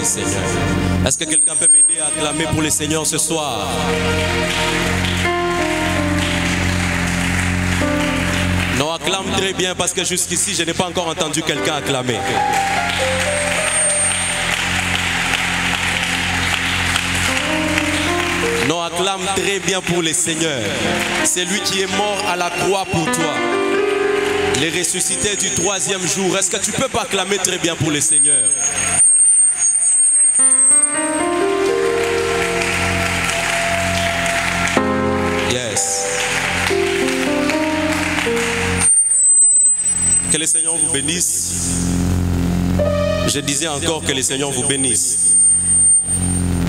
Seigneur. Est-ce que quelqu'un peut m'aider à acclamer pour le Seigneur ce soir? Non, acclame très bien parce que jusqu'ici, je n'ai pas encore entendu quelqu'un acclamer. Non, acclame très bien pour le Seigneur. C'est lui qui est mort à la croix pour toi. Les ressuscités du 3e jour. Est-ce que tu peux pas acclamer très bien pour le Seigneur? Yes. Que le Seigneur vous bénisse. Je disais encore que le Seigneur vous bénisse.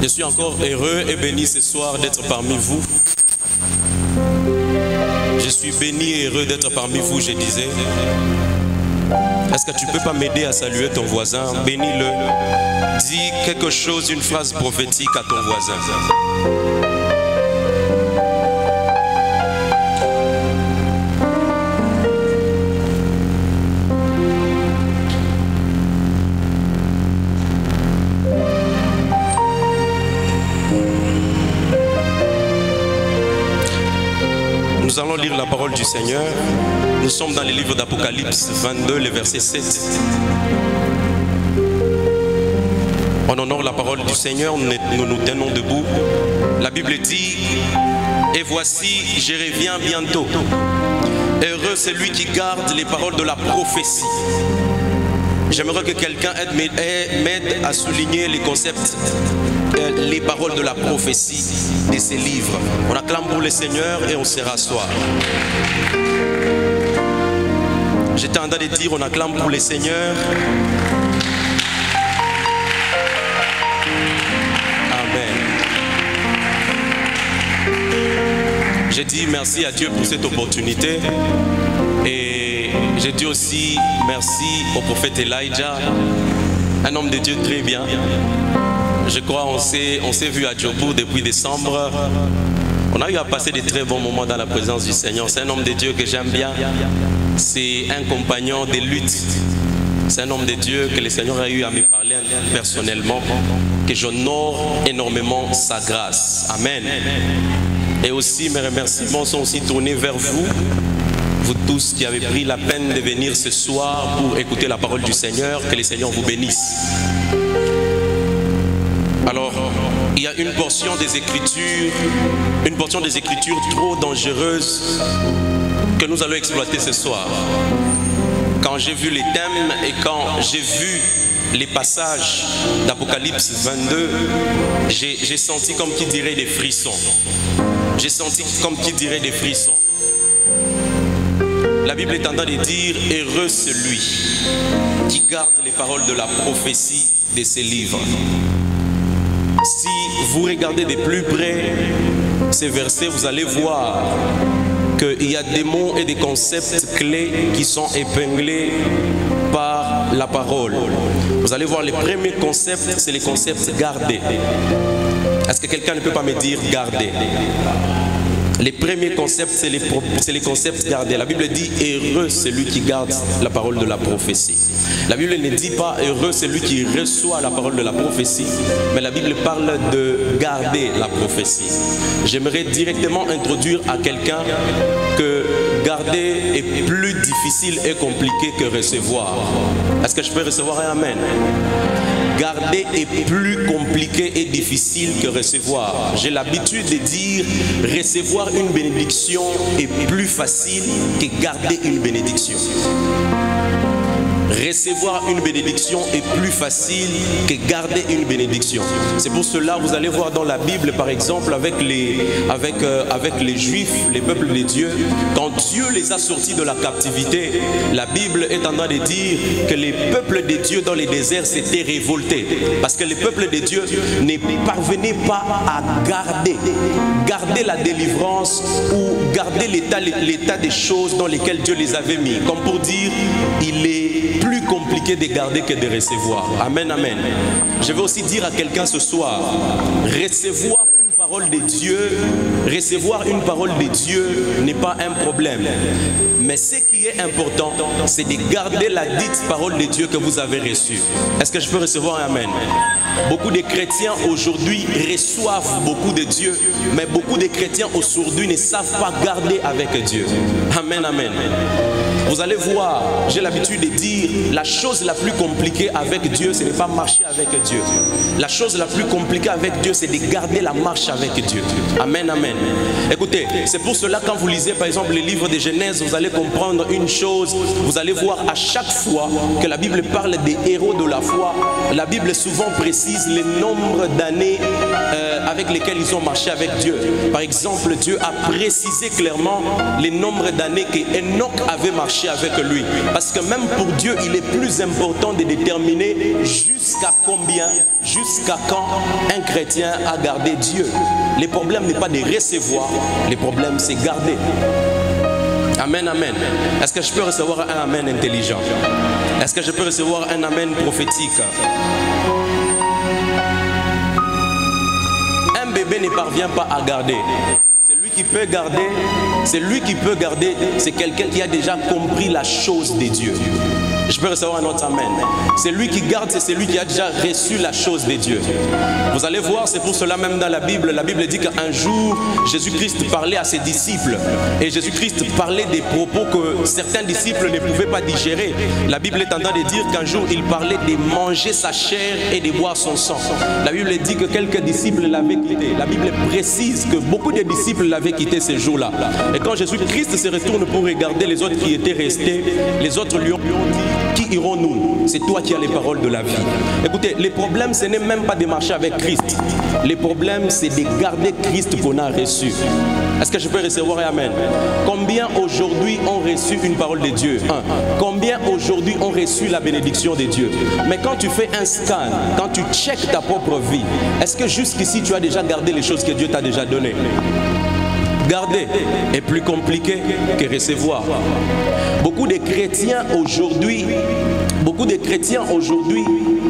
Je suis encore heureux et béni ce soir d'être parmi vous. Je suis béni et heureux d'être parmi vous, je disais. Est-ce que tu peux pas m'aider à saluer ton voisin? Bénis-le. Dis quelque chose, une phrase prophétique à ton voisin. Nous allons lire la parole du Seigneur. Nous sommes dans le livre d'Apocalypse 22, le verset 7. On honore la parole du Seigneur, nous nous tenons debout. La Bible dit: et voici, je reviens bientôt. Heureux celui qui garde les paroles de la prophétie. J'aimerais que quelqu'un m'aide à souligner les concepts, les paroles de la prophétie de ces livres. On acclame pour le Seigneur et on se rassoit. J'étais en train de dire, on acclame pour le Seigneur. Amen. J'ai dit merci à Dieu pour cette opportunité. Et j'ai dit aussi merci au prophète Elijah, un homme de Dieu très bien. Je crois on s'est vu à Djobour depuis décembre. On a eu à passer de très bons moments dans la présence du Seigneur. C'est un homme de Dieu que j'aime bien. C'est un compagnon de lutte. C'est un homme de Dieu que le Seigneur a eu à me parler personnellement, que j'honore énormément sa grâce. Amen. Et aussi mes remerciements sont aussi tournés vers vous. Vous tous qui avez pris la peine de venir ce soir pour écouter la parole du Seigneur, que le Seigneur vous bénisse. Alors, il y a une portion des Écritures trop dangereuse que nous allons exploiter ce soir. Quand j'ai vu les thèmes et quand j'ai vu les passages d'Apocalypse 22, j'ai senti comme qui dirait des frissons. J'ai senti comme qui dirait des frissons. La Bible est en train de dire: heureux celui qui garde les paroles de la prophétie de ces livres. Si vous regardez de plus près ces versets, vous allez voir qu'il y a des mots et des concepts clés qui sont épinglés par la parole. Vous allez voir, les premiers concepts, c'est les concepts gardés. Est-ce que quelqu'un ne peut pas me dire garder? Les premiers concepts, c'est les concepts gardés. La Bible dit: heureux celui qui garde la parole de la prophétie. La Bible ne dit pas heureux celui qui reçoit la parole de la prophétie, mais la Bible parle de garder la prophétie. J'aimerais directement introduire à quelqu'un que garder est plus difficile et compliqué que recevoir. Est-ce que je peux recevoir un amen? Garder est plus compliqué et difficile que recevoir. J'ai l'habitude de dire: recevoir une bénédiction est plus facile que garder une bénédiction. Recevoir une bénédiction est plus facile que garder une bénédiction. C'est pour cela, vous allez voir dans la Bible, par exemple, avec les Juifs, les peuples de Dieu, quand Dieu les a sortis de la captivité, la Bible est en train de dire que les peuples de Dieu dans les déserts s'étaient révoltés. Parce que les peuples de Dieu ne parvenaient pas à garder la délivrance ou garder l'état des choses dans lesquelles Dieu les avait mis. Comme pour dire, il est plus compliqué de garder que de recevoir. Amen, amen. Je vais aussi dire à quelqu'un ce soir: recevoir une parole de Dieu n'est pas un problème. Mais ce qui qui est important, c'est de garder la dite parole de Dieu que vous avez reçue. Est-ce que je peux recevoir un amen? Beaucoup de chrétiens aujourd'hui reçoivent beaucoup de Dieu, mais beaucoup de chrétiens aujourd'hui ne savent pas garder avec Dieu. Amen, amen. Vous allez voir, j'ai l'habitude de dire, la chose la plus compliquée avec Dieu, ce n'est pas marcher avec Dieu. La chose la plus compliquée avec Dieu, c'est de garder la marche avec Dieu. Amen, amen. Écoutez, c'est pour cela quand vous lisez par exemple les livres de Genèse, vous allez comprendre une chose. Vous allez voir à chaque fois que la Bible parle des héros de la foi, la Bible souvent précise le nombre d'années avec lesquelles ils ont marché avec Dieu. Par exemple, Dieu a précisé clairement le nombre d'années qu'Enoch avait marché avec lui. Parce que même pour Dieu, il est plus important de déterminer jusqu'à combien, jusqu'à quand un chrétien a gardé Dieu. Le problème n'est pas de recevoir, le problème c'est garder. Amen, amen. Est-ce que je peux recevoir un amen intelligent? Est-ce que je peux recevoir un amen prophétique? Un bébé ne parvient pas à garder. Celui qui peut garder, c'est quelqu'un qui a déjà compris la chose de Dieu. Je peux recevoir un autre amen. Celui qui garde, c'est celui qui a déjà reçu la chose de Dieu. Vous allez voir, c'est pour cela même dans la Bible dit qu'un jour, Jésus-Christ parlait à ses disciples. Et Jésus-Christ parlait des propos que certains disciples ne pouvaient pas digérer. La Bible est en train de dire qu'un jour, il parlait de manger sa chair et de boire son sang. La Bible dit que quelques disciples l'avaient quitté. La Bible précise que beaucoup de disciples l'avaient quitté ces jours-là. Et quand Jésus-Christ se retourne pour regarder les autres qui étaient restés, les autres lui ont dit: qui irons-nous? C'est toi qui as les paroles de la vie. Écoutez, le problème, ce n'est même pas de marcher avec Christ. Le problème, c'est de garder Christ qu'on a reçu. Est-ce que je peux recevoir un amen? Combien aujourd'hui ont reçu une parole de Dieu? Combien aujourd'hui ont reçu la bénédiction de Dieu? Mais quand tu fais un scan, quand tu checkes ta propre vie, est-ce que jusqu'ici tu as déjà gardé les choses que Dieu t'a déjà données? Garder est plus compliqué que recevoir. Beaucoup de chrétiens aujourd'hui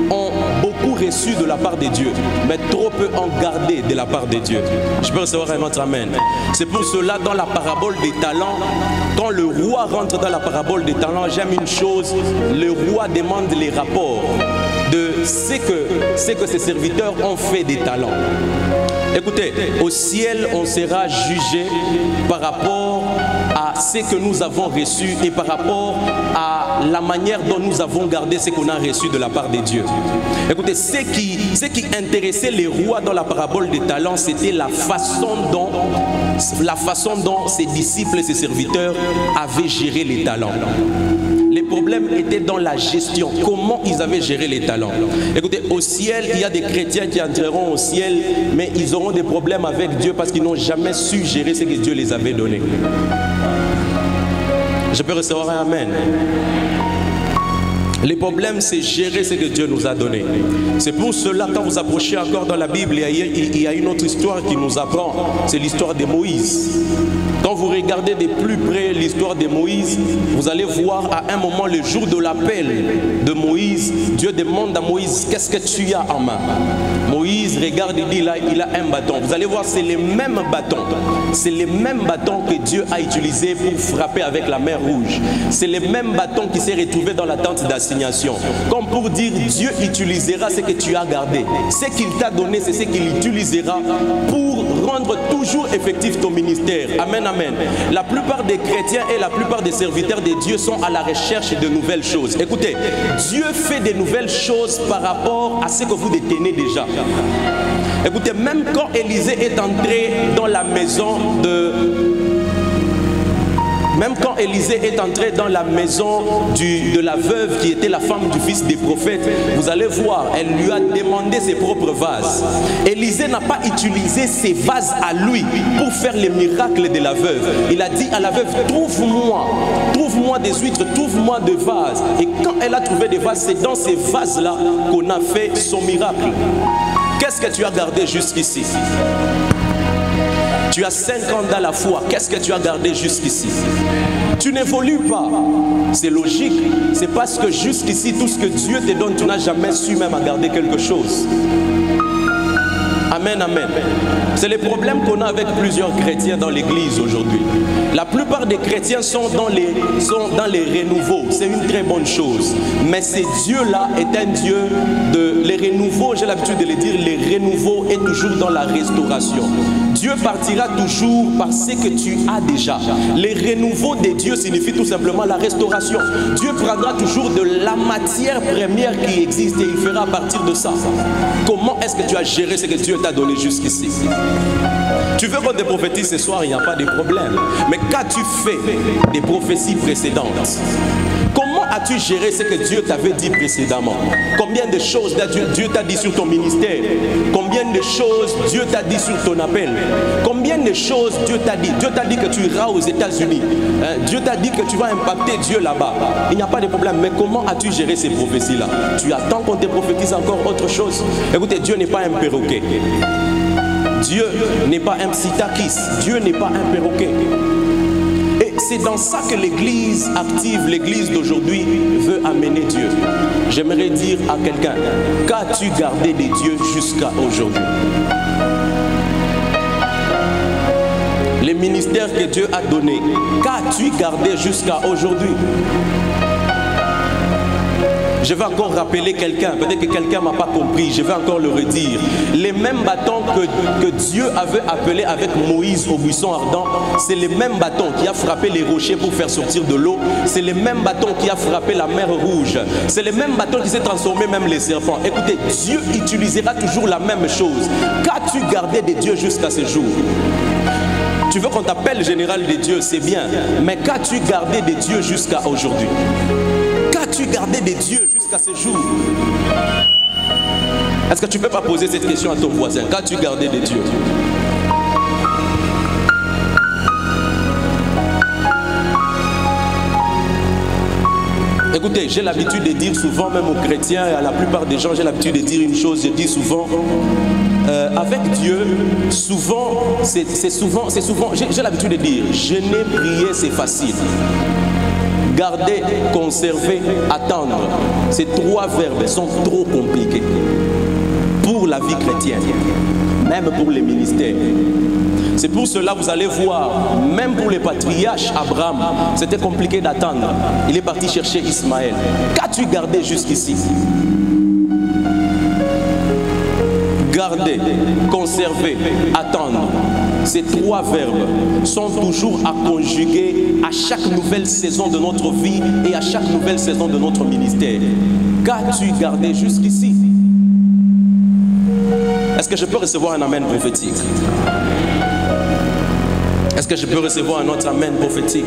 ont beaucoup reçu de la part de Dieu, mais trop peu ont gardé de la part de Dieu. Je peux recevoir un autre amen. C'est pour cela, dans la parabole des talents, quand le roi rentre dans la parabole des talents, j'aime une chose, le roi demande les rapports de ce que ses serviteurs ont fait des talents. Écoutez, au ciel, on sera jugé par rapport à ce que nous avons reçu et par rapport à la manière dont nous avons gardé ce qu'on a reçu de la part de Dieu. Écoutez, ce qui intéressait les rois dans la parabole des talents, c'était la façon dont ses disciples et ses serviteurs avaient géré les talents. Les problèmes étaient dans la gestion, comment ils avaient géré les talents. Écoutez, au ciel, il y a des chrétiens qui entreront au ciel, mais ils auront des problèmes avec Dieu parce qu'ils n'ont jamais su gérer ce que Dieu les avait donné. Je peux recevoir un amen. Le problème, c'est gérer ce que Dieu nous a donné. C'est pour cela, quand vous approchez encore dans la Bible, il y a une autre histoire qui nous apprend. C'est l'histoire de Moïse. Quand vous regardez de plus près l'histoire de Moïse, vous allez voir à un moment, le jour de l'appel de Moïse, Dieu demande à Moïse: qu'est-ce que tu as en main? Moïse regarde et dit: là, il a un bâton. Vous allez voir, c'est les mêmes bâtons. C'est les mêmes bâtons que Dieu a utilisés pour frapper avec la mer Rouge. C'est les mêmes bâtons qui s'est retrouvé dans la tente d'assignation. Comme pour dire, Dieu utilisera ce que tu as gardé. Ce qu'il t'a donné, c'est ce qu'il utilisera pour rendre toujours effectif ton ministère. Amen, amen. La plupart des chrétiens et la plupart des serviteurs de Dieu sont à la recherche de nouvelles choses. Écoutez, Dieu fait de nouvelles choses par rapport à ce que vous détenez déjà. Écoutez, même quand Élisée est entré dans la maison de la veuve qui était la femme du fils des prophètes, vous allez voir, elle lui a demandé ses propres vases. Élisée n'a pas utilisé ses vases à lui pour faire les miracles de la veuve. Il a dit à la veuve: trouve-moi des huîtres, trouve-moi des vases. Et quand elle a trouvé des vases, c'est dans ces vases-là qu'on a fait son miracle. Qu'est-ce que tu as gardé jusqu'ici? Tu as 5 ans dans la foi. Qu'est-ce que tu as gardé jusqu'ici? Tu n'évolues pas. C'est logique. C'est parce que jusqu'ici, tout ce que Dieu te donne, tu n'as jamais su même à garder quelque chose. Amen. Amen, amen. C'est le problème qu'on a avec plusieurs chrétiens dans l'église aujourd'hui. La plupart des chrétiens sont dans les renouveaux. C'est une très bonne chose. Mais ce Dieu-là est un Dieu de... Les renouveaux, j'ai l'habitude de le dire, les renouveaux est toujours dans la restauration. Dieu partira toujours par ce que tu as déjà. Les renouveaux de Dieu signifient tout simplement la restauration. Dieu prendra toujours de la matière première qui existe et il fera à partir de ça. Comment est-ce que tu as géré ce que Dieu t'a donné jusqu'ici? Tu veux qu'on te prophétise ce soir, il n'y a pas de problème. Mais qu'as-tu fait des prophéties précédentes? Comment as-tu géré ce que Dieu t'avait dit précédemment? Combien de choses Dieu t'a dit sur ton ministère? Combien de choses Dieu t'a dit sur ton appel? Combien de choses Dieu t'a dit? Dieu t'a dit que tu iras aux États-Unis. Dieu t'a dit que tu vas impacter Dieu là-bas. Il n'y a pas de problème. Mais comment as-tu géré ces prophéties-là? Tu attends qu'on te prophétise encore autre chose? Écoutez, Dieu n'est pas un perroquet. Dieu n'est pas un psitakis. Dieu n'est pas un perroquet. Et c'est dans ça que l'église active, l'église d'aujourd'hui veut amener Dieu. J'aimerais dire à quelqu'un, qu'as-tu gardé des dieux jusqu'à aujourd'hui? Les ministères que Dieu a donnés, qu'as-tu gardé jusqu'à aujourd'hui? Je vais encore rappeler quelqu'un, peut-être que quelqu'un ne m'a pas compris, je vais encore le redire. Les mêmes bâtons que Dieu avait appelés avec Moïse au buisson ardent, c'est les mêmes bâtons qui a frappé les rochers pour faire sortir de l'eau, c'est les mêmes bâtons qui a frappé la mer rouge, c'est les mêmes bâtons qui s'est transformé même les serpents. Écoutez, Dieu utilisera toujours la même chose. Qu'as-tu gardé de Dieu jusqu'à ce jour? Tu veux qu'on t'appelle général des dieux, c'est bien, mais qu'as-tu gardé de Dieu jusqu'à aujourd'hui? Qu'as-tu gardé des dieux jusqu'à ce jour? Est-ce que tu ne peux pas poser cette question à ton voisin? Qu'as-tu gardé des dieux? Écoutez, j'ai l'habitude de dire souvent, même aux chrétiens et à la plupart des gens, j'ai l'habitude de dire une chose, je dis souvent, avec Dieu, souvent, c'est souvent, j'ai l'habitude de dire, jeûner, prier, c'est facile. Garder, conserver, attendre. Ces trois verbes sont trop compliqués pour la vie chrétienne, même pour les ministères. C'est pour cela que vous allez voir, même pour les patriarches, Abraham, c'était compliqué d'attendre. Il est parti chercher Ismaël. Qu'as-tu gardé jusqu'ici? Garder, conserver, attendre. Ces trois verbes sont toujours à conjuguer à chaque nouvelle saison de notre vie et à chaque nouvelle saison de notre ministère. Qu'as-tu gardé jusqu'ici? Est-ce que je peux recevoir un amen prophétique? Est-ce que je peux recevoir un autre amen prophétique?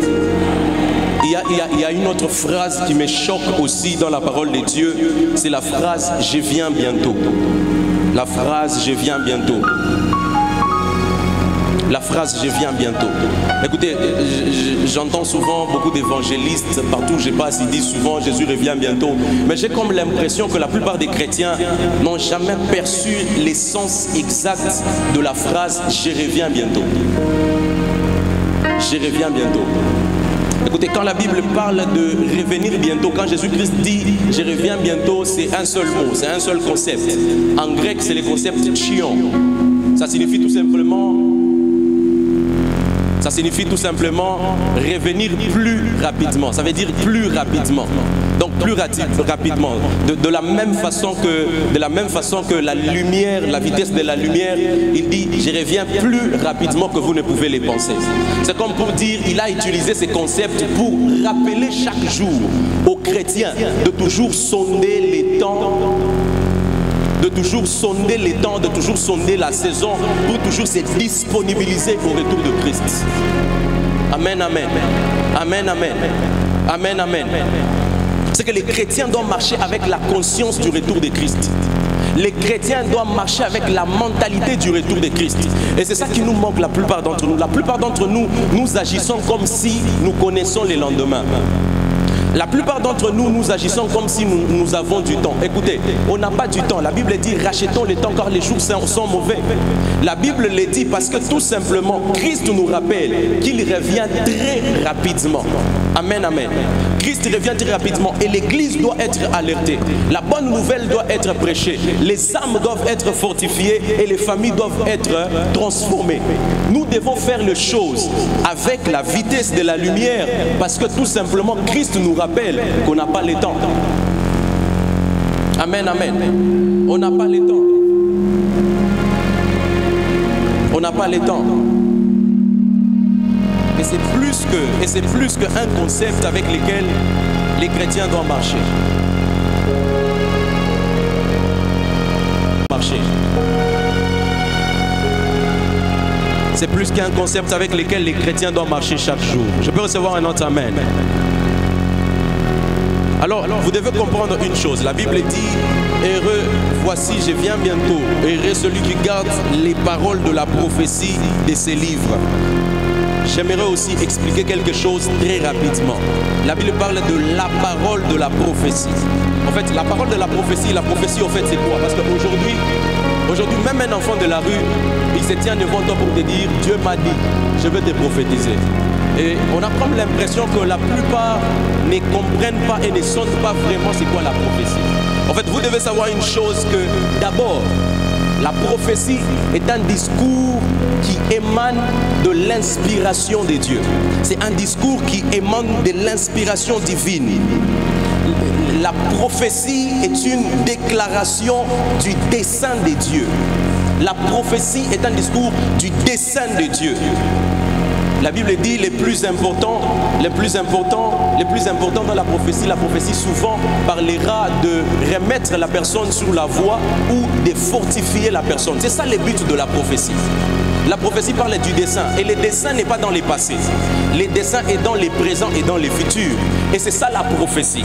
Il y a une autre phrase qui me choque aussi dans la parole de Dieu. C'est la phrase « Je viens bientôt ». La phrase « Je viens bientôt ». La phrase « Je viens bientôt ». Écoutez, j'entends souvent beaucoup d'évangélistes, partout où je passe, ils disent souvent « Jésus revient bientôt ». Mais j'ai comme l'impression que la plupart des chrétiens n'ont jamais perçu l'essence exacte de la phrase « Je reviens bientôt ». Je reviens bientôt. Écoutez, quand la Bible parle de revenir bientôt, quand Jésus-Christ dit « Je reviens bientôt », c'est un seul mot, c'est un seul concept. En grec, c'est le concept « chion ». Ça signifie tout simplement revenir plus rapidement. Ça veut dire plus rapidement. Donc plus rapidement. De la même façon que la lumière, la vitesse de la lumière, il dit je reviens plus rapidement que vous ne pouvez les penser. C'est comme pour dire, il a utilisé ces concepts pour rappeler chaque jour aux chrétiens de toujours sonder les temps. De toujours sonder les temps, de toujours sonder la saison, pour toujours se disponibiliser au retour de Christ. Amen, amen. Amen, amen. Amen, amen. C'est que les chrétiens doivent marcher avec la conscience du retour de Christ. Les chrétiens doivent marcher avec la mentalité du retour de Christ. Et c'est ça qui nous manque la plupart d'entre nous. La plupart d'entre nous, nous agissons comme si nous connaissons les lendemains. La plupart d'entre nous, nous agissons comme si nous avons du temps. Écoutez, on n'a pas du temps. La Bible dit, rachetons le temps car les jours sont mauvais. La Bible le dit parce que tout simplement, Christ nous rappelle qu'il revient très rapidement. Amen, amen. Christ revient très rapidement et l'église doit être alertée. La bonne nouvelle doit être prêchée. Les âmes doivent être fortifiées et les familles doivent être transformées. Nous devons faire les choses avec la vitesse de la lumière parce que tout simplement Christ nous rappelle qu'on n'a pas le temps. Amen, amen. On n'a pas le temps. On n'a pas le temps. Et c'est plus qu'un concept avec lequel les chrétiens doivent marcher. C'est plus qu'un concept avec lequel les chrétiens doivent marcher chaque jour. Je peux recevoir un autre amen. Alors, vous devez comprendre une chose. La Bible dit, heureux, voici, je viens bientôt. Heureux celui qui garde les paroles de la prophétie de ces livres. J'aimerais aussi expliquer quelque chose très rapidement. La Bible parle de la parole de la prophétie. En fait, la parole de la prophétie, en fait, c'est quoi? Parce qu'aujourd'hui, même un enfant de la rue, il se tient devant toi pour te dire, Dieu m'a dit, je veux te prophétiser. Et on a comme l'impression que la plupart ne comprennent pas et ne sentent pas vraiment c'est quoi la prophétie. En fait, vous devez savoir une chose que d'abord, la prophétie est un discours qui émane de l'inspiration de Dieu. C'est un discours qui émane de l'inspiration divine. La prophétie est une déclaration du dessein de Dieu. La prophétie est un discours du dessein de Dieu. La Bible dit les plus importants dans la prophétie souvent parlera de remettre la personne sur la voie ou de fortifier la personne. C'est ça le but de la prophétie. La prophétie parle du dessein et le dessein n'est pas dans les passés. Le dessein est dans les présents et dans les futurs. Et c'est ça la prophétie.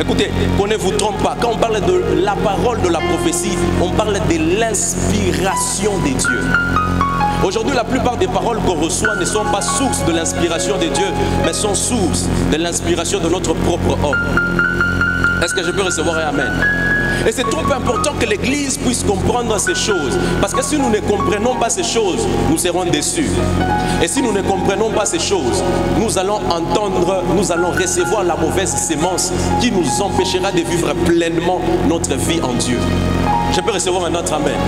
Écoutez, qu'on ne vous trompe pas, quand on parle de la parole de la prophétie, on parle de l'inspiration de Dieu. Aujourd'hui, la plupart des paroles qu'on reçoit ne sont pas source de l'inspiration de Dieu, mais sont source de l'inspiration de notre propre homme. Est-ce que je peux recevoir un amen? Et c'est trop important que l'Église puisse comprendre ces choses. Parce que si nous ne comprenons pas ces choses, nous serons déçus. Et si nous ne comprenons pas ces choses, nous allons recevoir la mauvaise sémence qui nous empêchera de vivre pleinement notre vie en Dieu. Je peux recevoir un autre amen.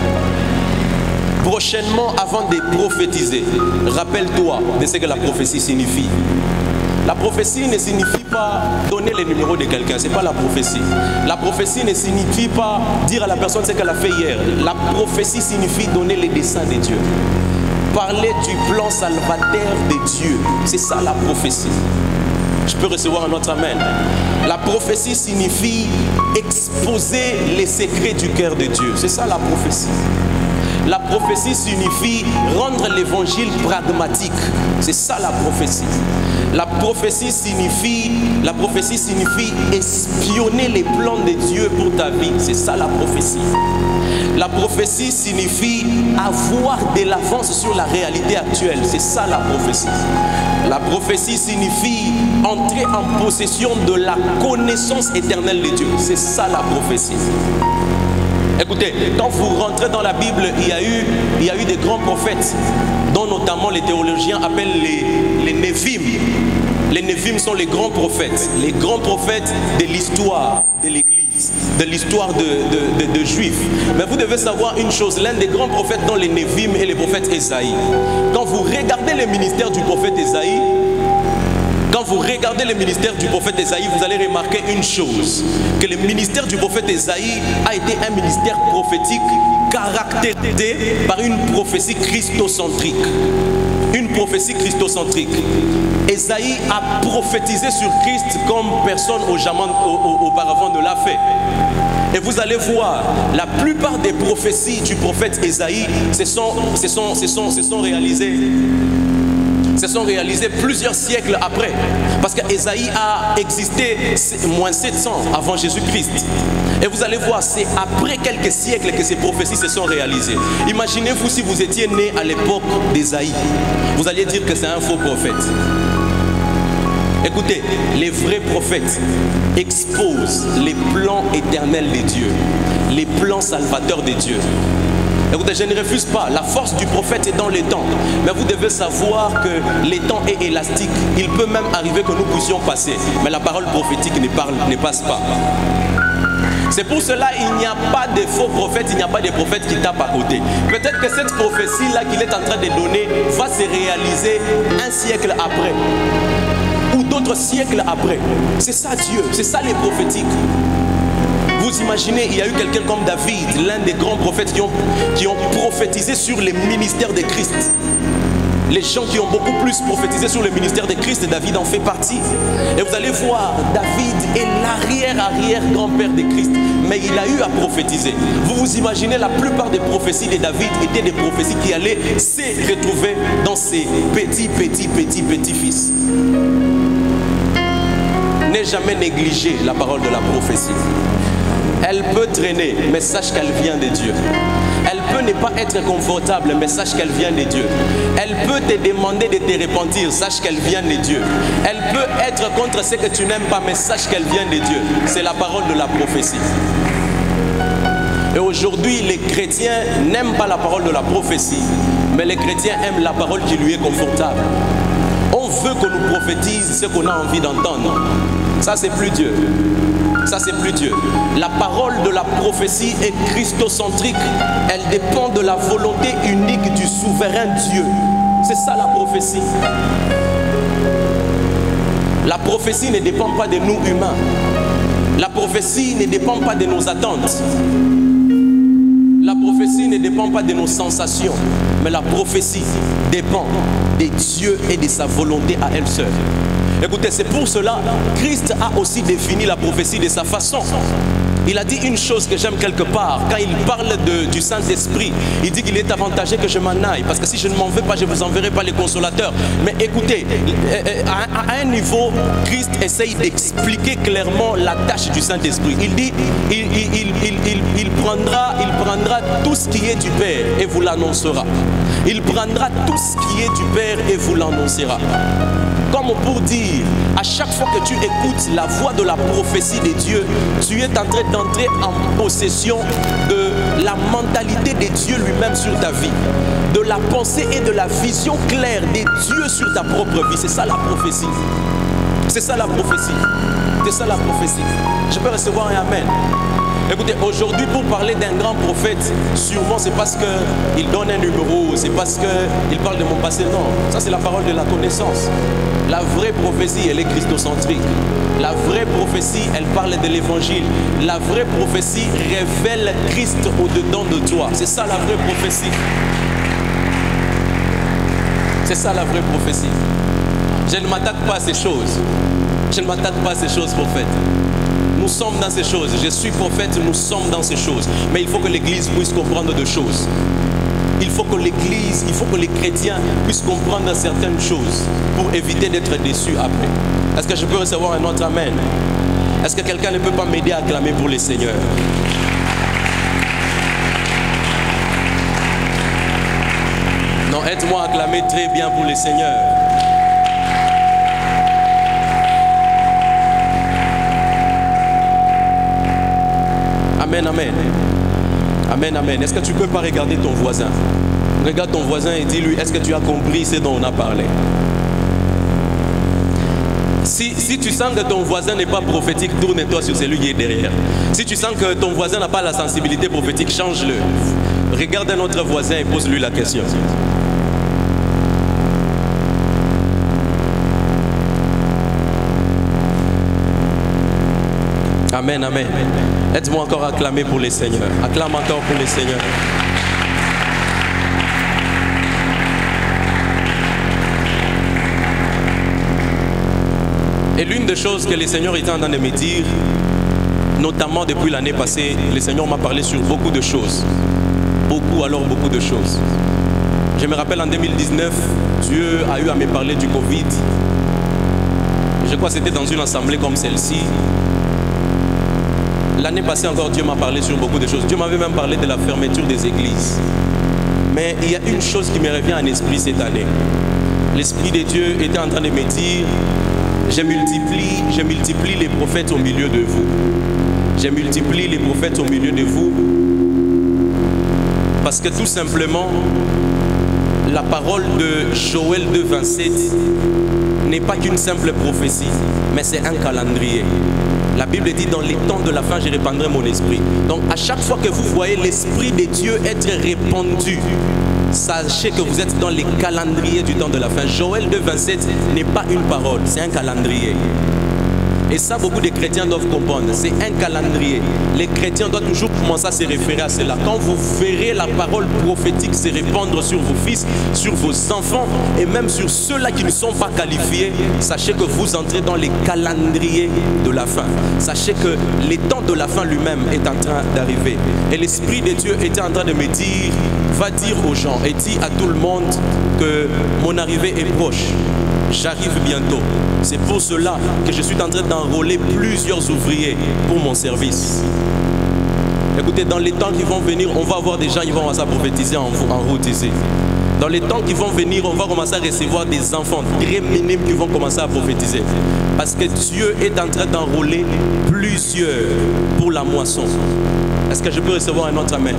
Prochainement, avant de prophétiser, rappelle-toi de ce que la prophétie signifie. La prophétie ne signifie pas donner le numéro de quelqu'un, ce n'est pas la prophétie. La prophétie ne signifie pas dire à la personne ce qu'elle a fait hier. La prophétie signifie donner les desseins de Dieu. Parler du plan salvateur de Dieu, c'est ça la prophétie. Je peux recevoir un autre amen. La prophétie signifie exposer les secrets du cœur de Dieu, c'est ça la prophétie. La prophétie signifie rendre l'évangile pragmatique. C'est ça la prophétie. La prophétie signifie espionner les plans de Dieu pour ta vie. C'est ça la prophétie. La prophétie signifie avoir de l'avance sur la réalité actuelle. C'est ça la prophétie. La prophétie signifie entrer en possession de la connaissance éternelle de Dieu. C'est ça la prophétie. Écoutez, quand vous rentrez dans la Bible, il y a eu des grands prophètes, dont notamment les théologiens appellent les Névim. Les Névim sont les grands prophètes de l'histoire de l'Église, de l'histoire de Juifs. Mais vous devez savoir une chose, l'un des grands prophètes dans les Névim est le prophète Ésaïe. Quand vous regardez le ministère du prophète Ésaïe, vous allez remarquer une chose, que le ministère du prophète Ésaïe a été un ministère prophétique caractérisé par une prophétie christocentrique. Une prophétie christocentrique. Ésaïe a prophétisé sur Christ comme personne auparavant ne l'a fait. Et vous allez voir, la plupart des prophéties du prophète Ésaïe se sont réalisées plusieurs siècles après. Parce qu'Ésaïe a existé moins 700 avant Jésus-Christ. Et vous allez voir, c'est après quelques siècles que ces prophéties se sont réalisées. Imaginez-vous si vous étiez né à l'époque d'Ésaïe. Vous alliez dire que c'est un faux prophète. Écoutez, les vrais prophètes exposent les plans éternels de Dieu, les plans salvateurs de Dieu. Écoutez, je ne refuse pas. La force du prophète est dans les temps. Mais vous devez savoir que les temps est élastique. Il peut même arriver que nous puissions passer. Mais la parole prophétique ne passe pas. C'est pour cela qu'il n'y a pas de faux prophètes, il n'y a pas de prophètes qui tapent à côté. Peut-être que cette prophétie-là qu'il est en train de donner va se réaliser un siècle après. Ou d'autres siècles après. C'est ça Dieu, c'est ça les prophétiques. Vous imaginez, il y a eu quelqu'un comme David, l'un des grands prophètes qui ont prophétisé sur les ministères de Christ. Les gens qui ont beaucoup plus prophétisé sur le ministère de Christ, David en fait partie. Et vous allez voir, David est l'arrière-arrière-grand-père de Christ. Mais il a eu à prophétiser. Vous vous imaginez, la plupart des prophéties de David étaient des prophéties qui allaient se retrouver dans ses petits-fils. N'ai jamais négligé la parole de la prophétie. Elle peut traîner, mais sache qu'elle vient de Dieu. Elle peut ne pas être confortable, mais sache qu'elle vient de Dieu. Elle peut te demander de te repentir, sache qu'elle vient de Dieu. Elle peut être contre ce que tu n'aimes pas, mais sache qu'elle vient de Dieu. C'est la parole de la prophétie. Et aujourd'hui, les chrétiens n'aiment pas la parole de la prophétie, mais les chrétiens aiment la parole qui lui est confortable. On veut qu'on nous prophétise ce qu'on a envie d'entendre. Ça, c'est plus Dieu. Ça, c'est plus Dieu. La parole de la prophétie est christocentrique. Elle dépend de la volonté unique du souverain Dieu. C'est ça la prophétie. La prophétie ne dépend pas de nous humains. La prophétie ne dépend pas de nos attentes. La prophétie ne dépend pas de nos sensations. Mais la prophétie dépend de Dieu et de sa volonté à elle seule. Écoutez, c'est pour cela que Christ a aussi défini la prophétie de sa façon. Il a dit une chose que j'aime quelque part. Quand il parle du Saint-Esprit, il dit qu'il est avantageux que je m'en aille. Parce que si je ne m'en vais pas, je ne vous enverrai pas les consolateurs. Mais écoutez, à un niveau, Christ essaye d'expliquer clairement la tâche du Saint-Esprit. Il dit, il prendra tout ce qui est du Père et vous l'annoncera. Il prendra tout ce qui est du Père et vous l'annoncera. Comme pour dire, à chaque fois que tu écoutes la voix de la prophétie de Dieu, tu es en train d'entrer en possession de la mentalité de Dieu lui-même sur ta vie, de la pensée et de la vision claire de Dieu sur ta propre vie. C'est ça la prophétie. C'est ça la prophétie. C'est ça la prophétie. Je peux recevoir un amen. Écoutez, aujourd'hui, pour parler d'un grand prophète, sûrement c'est parce qu'il donne un numéro, c'est parce qu'il parle de mon passé. Non, ça c'est la parole de la connaissance. La vraie prophétie, elle est christocentrique. La vraie prophétie, elle parle de l'évangile. La vraie prophétie révèle Christ au-dedans de toi. C'est ça la vraie prophétie. C'est ça la vraie prophétie. Je ne m'attaque pas à ces choses. Je ne m'attaque pas à ces choses, prophète. Nous sommes dans ces choses. Je suis prophète, nous sommes dans ces choses. Mais il faut que l'Église puisse comprendre deux choses. Il faut que l'Église, il faut que les chrétiens puissent comprendre certaines choses pour éviter d'être déçus après. Est-ce que je peux recevoir un autre amen? Est-ce que quelqu'un ne peut pas m'aider à acclamer pour les seigneurs? Non, aide-moi à acclamer très bien pour les seigneurs. Amen, amen. Amen, amen. Est-ce que tu ne peux pas regarder ton voisin? Regarde ton voisin et dis-lui, est-ce que tu as compris ce dont on a parlé? Si tu sens que ton voisin n'est pas prophétique, tourne-toi sur celui qui est derrière. Si tu sens que ton voisin n'a pas la sensibilité prophétique, change-le. Regarde un autre voisin et pose-lui la question. Amen, amen. Aide-moi encore à acclamer pour les seigneurs. Acclame encore pour les seigneurs. Et l'une des choses que les seigneurs étaient en train de me dire, notamment depuis l'année passée, le Seigneur m'a parlé sur beaucoup de choses. Beaucoup de choses. Je me rappelle en 2019, Dieu a eu à me parler du Covid. Je crois que c'était dans une assemblée comme celle-ci. L'année passée encore, Dieu m'a parlé sur beaucoup de choses. Dieu m'avait même parlé de la fermeture des églises. Mais il y a une chose qui me revient en esprit cette année. L'Esprit de Dieu était en train de me dire, je multiplie les prophètes au milieu de vous. Je multiplie les prophètes au milieu de vous. Parce que tout simplement, la parole de Joël 2, 27 n'est pas qu'une simple prophétie, mais c'est un calendrier. La Bible dit, dans les temps de la fin, je répandrai mon esprit. Donc à chaque fois que vous voyez l'esprit de Dieu être répandu, sachez que vous êtes dans les calendriers du temps de la fin. Joël 2, 27 n'est pas une parole, c'est un calendrier. Et ça, beaucoup de chrétiens doivent comprendre. C'est un calendrier. Les chrétiens doivent toujours commencer à se référer à cela. Quand vous verrez la parole prophétique se répandre sur vos fils, sur vos enfants et même sur ceux-là qui ne sont pas qualifiés, sachez que vous entrez dans les calendriers de la fin. Sachez que le temps de la fin lui-même est en train d'arriver. Et l'Esprit de Dieu était en train de me dire, va dire aux gens et dis à tout le monde que mon arrivée est proche. J'arrive bientôt. C'est pour cela que je suis en train d'enrôler plusieurs ouvriers pour mon service. Écoutez, dans les temps qui vont venir, on va avoir des gens qui vont commencer à prophétiser en route ici. Dans les temps qui vont venir, on va commencer à recevoir des enfants très minimes qui vont commencer à prophétiser. Parce que Dieu est en train d'enrôler plusieurs pour la moisson. Est-ce que je peux recevoir un autre amen?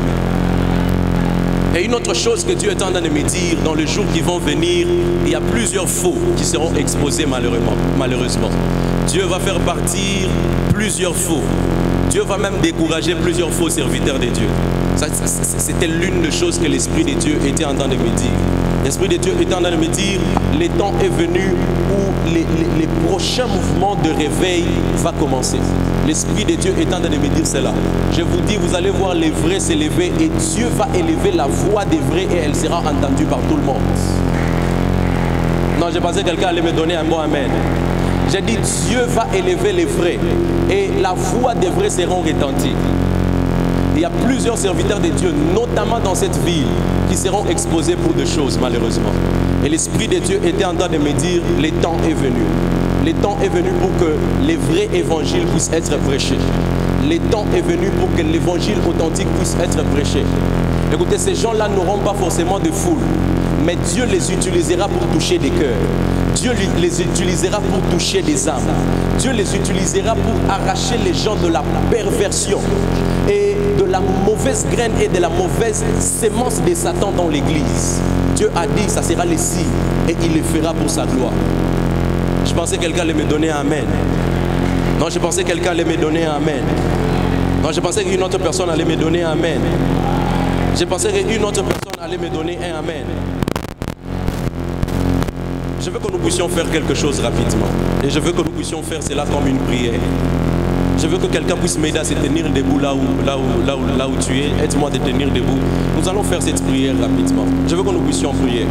Et une autre chose que Dieu est en train de me dire, dans les jours qui vont venir, il y a plusieurs faux qui seront exposés malheureusement. Dieu va faire partir plusieurs faux. Dieu va même décourager plusieurs faux serviteurs de Dieu. C'était l'une des choses que l'Esprit de Dieu était en train de me dire. L'Esprit de Dieu était en train de me dire, le temps est venu où les prochains mouvements de réveil vont commencer. L'Esprit de Dieu est en train de me dire cela. Je vous dis, vous allez voir les vrais s'élever et Dieu va élever la voix des vrais et elle sera entendue par tout le monde. Non, je pensais que quelqu'un allait me donner un bon amen. J'ai dit, Dieu va élever les vrais et la voix des vrais seront retenties. Il y a plusieurs serviteurs de Dieu, notamment dans cette ville, qui seront exposés pour des choses, malheureusement. Et l'Esprit de Dieu était en train de me dire, le temps est venu. Le temps est venu pour que les vrais évangiles puissent être prêchés. Le temps est venu pour que l'évangile authentique puisse être prêché. Écoutez, ces gens-là n'auront pas forcément de foule, mais Dieu les utilisera pour toucher des cœurs. Dieu les utilisera pour toucher des âmes. Dieu les utilisera pour arracher les gens de la perversion et de la mauvaise graine et de la mauvaise sémence de Satan dans l'église. Dieu a dit, ça sera les signes et il les fera pour sa gloire. Je pensais que quelqu'un allait me donner un amen. Non, je pensais que quelqu'un allait me donner un amen. Non, je pensais qu'une autre personne allait me donner un amen. Je pensais qu'une autre personne allait me donner un amen. Je veux que nous puissions faire quelque chose rapidement. Et je veux que nous puissions faire cela comme une prière. Je veux que quelqu'un puisse m'aider à se tenir debout là où tu es. Aide-moi de tenir debout. Nous allons faire cette prière rapidement. Je veux que nous puissions prier.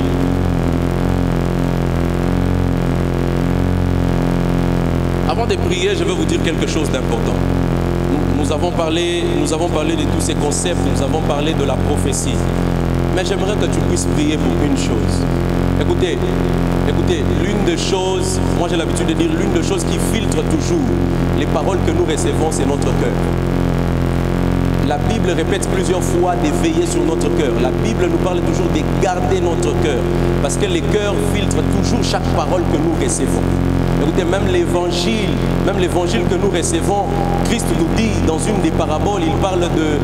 Avant de prier, je veux vous dire quelque chose d'important. Nous avons parlé de tous ces concepts, nous avons parlé de la prophétie. Mais j'aimerais que tu puisses prier pour une chose. Écoutez, l'une des choses, moi j'ai l'habitude de dire, l'une des choses qui filtre toujours les paroles que nous recevons, c'est notre cœur. La Bible répète plusieurs fois de veiller sur notre cœur. La Bible nous parle toujours de garder notre cœur. Parce que les cœurs filtrent toujours chaque parole que nous recevons. Écoutez, même l'évangile que nous recevons, Christ nous dit dans une des paraboles, il parle de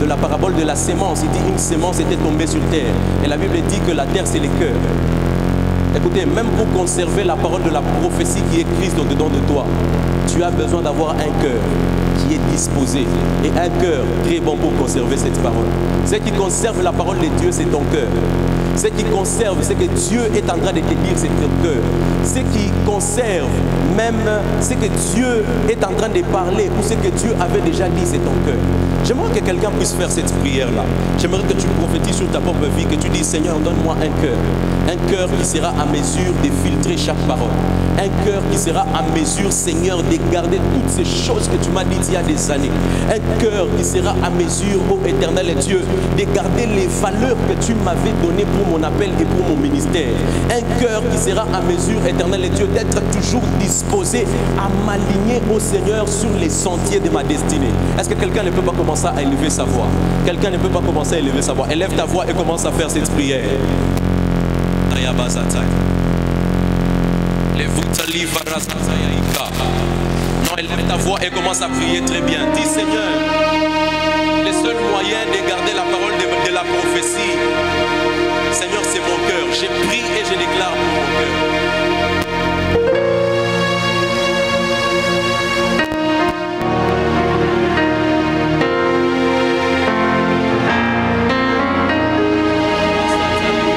la parabole de la sémence. Il dit une sémence était tombée sur terre. Et la Bible dit que la terre c'est les cœurs. Écoutez, même pour conserver la parole de la prophétie qui est Christ au-dedans de toi, tu as besoin d'avoir un cœur qui est disposé et un cœur très bon pour conserver cette parole. Ce qui conserve la parole de Dieu, c'est ton cœur. Ce qui conserve, c'est que Dieu est en train de te dire, c'est ton cœur. Ce qui conserve, même ce que Dieu est en train de parler ou ce que Dieu avait déjà dit, c'est ton cœur. J'aimerais que quelqu'un puisse faire cette prière-là. J'aimerais que tu prophétises sur ta propre vie, que tu dis, Seigneur, donne-moi un cœur. Un cœur qui sera à mesure de filtrer chaque parole. Un cœur qui sera à mesure, Seigneur, de garder toutes ces choses que tu m'as dites il y a des années. Un cœur qui sera à mesure, ô éternel Dieu, de garder les valeurs que tu m'avais données pour mon appel et pour mon ministère. Un cœur qui sera à mesure, éternel Dieu, d'être toujours disposé à m'aligner au Seigneur sur les sentiers de ma destinée. Est-ce que quelqu'un ne peut pas commencer à élever sa voix? Quelqu'un ne peut pas commencer à élever sa voix. Élève ta voix et commence à faire cette prière. Non, élève ta voix et commence à prier très bien. Dis, Seigneur, le seul moyen de garder la parole de la prophétie, Seigneur, c'est mon cœur. Je prie et je déclare pour mon cœur.